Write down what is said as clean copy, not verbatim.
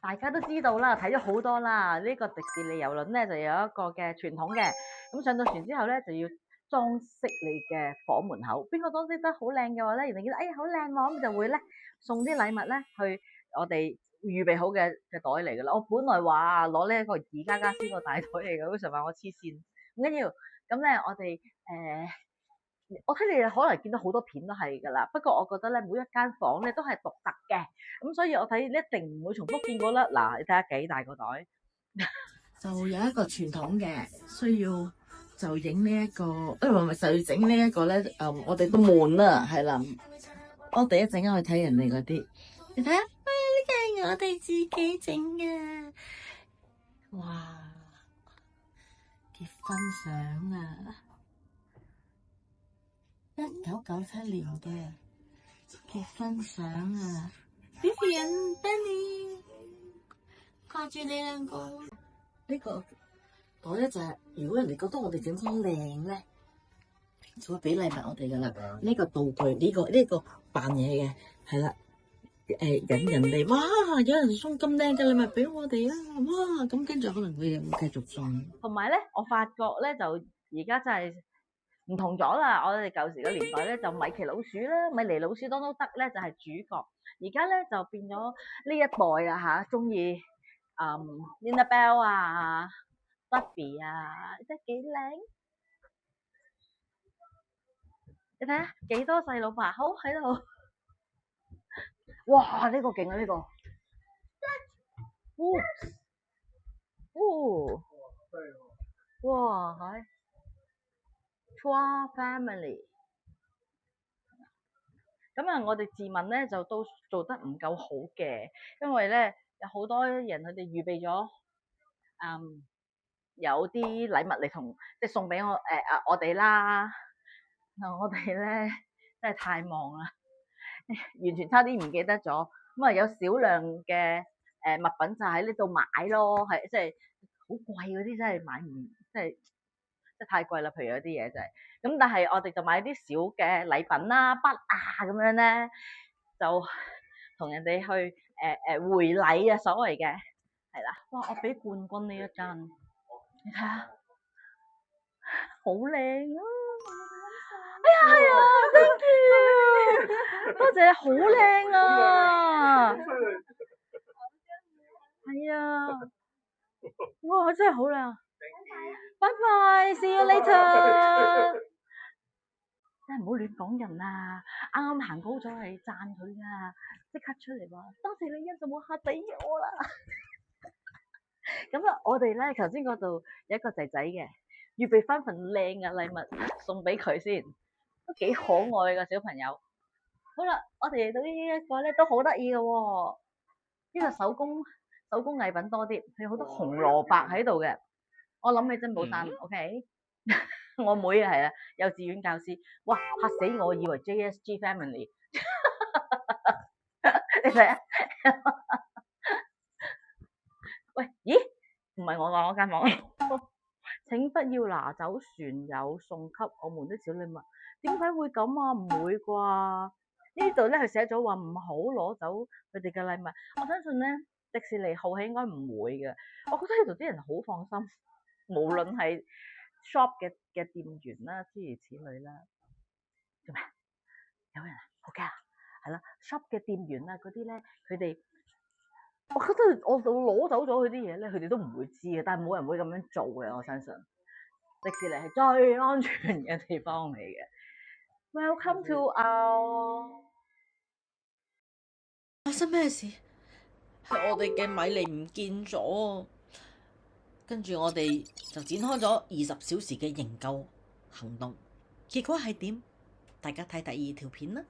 大家都知道啦，睇咗好多啦。呢個迪士尼遊輪咧就有一個嘅傳統嘅，咁上到船之後咧就要裝飾你嘅房門口。邊個裝飾得好靚嘅話咧，人哋見到哎呀好靚喎，咁就會咧送啲禮物咧去我哋預備好嘅袋嚟㗎啦。我本來話攞呢一個宜家家私個大袋嚟嘅，嗰時話我黐線，唔緊要。咁咧我哋我睇你可能見到好多片都係㗎啦，不過我覺得咧每一間房咧都係獨特嘅，咁所以我睇你一定唔會重複見過啦。嗱，你睇下幾大個袋，就有一個傳統嘅，需要就影呢一個，唔係就要整呢一個咧。我哋都悶啦，係啦。我哋一陣間去睇人哋嗰啲，你睇下，呢個係我哋自己整嘅，哇！結婚相啊！1997年嘅結婚相啊 ，Vivian、Benny， 掛住你兩個。呢個袋咧就係，如果人哋覺得我哋整得靚咧，就會俾禮物我哋噶啦。呢個道具，呢個扮嘢嘅，係啦，引人哋，哇！有人送咁靚嘅禮物俾我哋啊，哇！咁跟住可能佢又會繼續送。同埋咧，我發覺咧就而家真係唔同咗啦。我哋舊時嘅年代咧就米奇老鼠啦、米妮老鼠當都得咧，就係主角。而家咧就變咗呢一代啊嚇，中意Linda Bell 啊、Barbie 啊，真係幾靚。你睇下幾多細佬爸好喺度。哇！呢個勁啊呢個，哇係 Twa Family。咁啊，我哋自問咧就都做得唔夠好嘅，因為咧有好多人佢哋預備咗有啲禮物嚟即係送俾我哋啦。我哋咧真係太忙啦，完全差啲唔記得咗。咁啊有少量嘅物品就喺呢度買咯，係即係好貴嗰啲真係買唔即係太貴啦。譬如有啲嘢就係咁，但係我哋就買啲小嘅禮品啦，筆啊咁樣咧，就同人哋去回禮啊，所謂嘅係啦。哇！我俾冠軍呢一間，你睇下，好靚啊！哎呀係啊 ，thank you，多謝，好靚啊！係啊，哇，真係好靚！拜拜，see you later。真係唔好亂講人啊！啱啱行高咗係讚佢㗎，即刻出嚟話多謝你一就冇嚇死我啦！咁啊，我哋咧頭先嗰度有一個仔仔嘅，預備翻份靚嘅禮物送俾佢先，都幾可愛嘅小朋友。好啦，我哋嚟到呢一個咧都好得意嘅喎，呢個手工藝品多啲，佢有好多紅蘿蔔喺度嘅。我諗你真冇生，OK？我妹啊係啊，幼稚園教師，哇嚇死我，以為 JSG Family。你睇下，喂，咦？唔係我講嗰間房。請不要拿走船友送給我們的小禮物。點解會咁啊？唔會啩？呢度咧佢寫咗話唔好攞走佢哋嘅禮物。我相信咧迪士尼號係應該唔會嘅。我覺得呢度啲人好放心，無論係 shop 嘅店員啦，諸如此類啦。做咩？有人啊？好驚啊！係啦 ，shop 嘅店員啊嗰啲咧，佢哋。我覺得我攞走咗佢啲嘢咧，佢哋都唔會知嘅，但係冇人會咁樣做嘅，我相信。迪士尼係最安全嘅地方嚟嘅。Welcome to our。發生咩事？係我哋嘅米妮唔見咗，跟住我哋就展開咗20小時嘅營救行動。結果係點？大家睇第二條片啦。